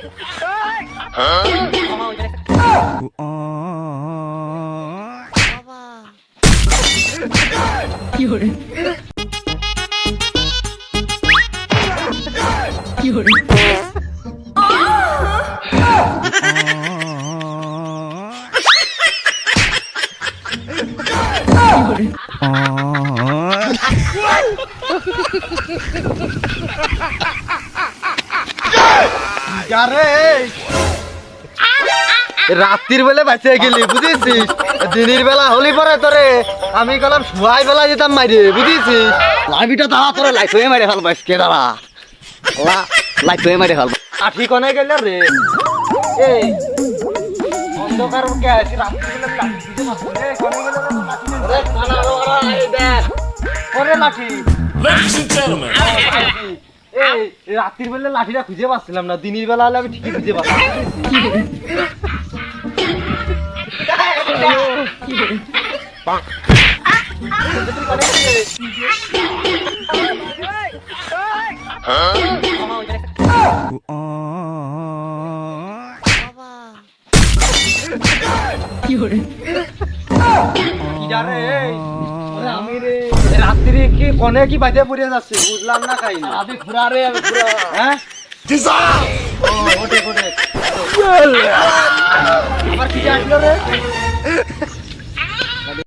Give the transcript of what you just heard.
কি hore কি hore রাত্রির বেলা বাঁচে গেলি বুঝেছিস, দিনের বেলা হলি পরে তোরে আমি গেলাম শুয়াই বেলা যেতাম মাইরে বুঝেছিস। লাভিটা দাঁড়া তোরে লাইট হয়ে মারে ফেলবো কে দাঁড়া লাইট হয়ে মারে ফেলবো। আঠি কনে গেল রে এই অন্ধকার কে আছে রাত্রিবেলা লাঠি Ladies and gentlemen, এই রাত্রির বেলা লাঠিটা খুঁজে পাচ্ছিলাম না, দিনের বেলা হলে আমি ঠিকই খুঁজে পাচ্ছি। কি hore আমি রে রাত্রি কি কনে কি বাইতে পড়ে যাচ্ছে বুঝলাম না খাই আমি ঘুরা রে আমি ঘুরা হ্যাঁ ওটে ওটে আবার কি আসলো রে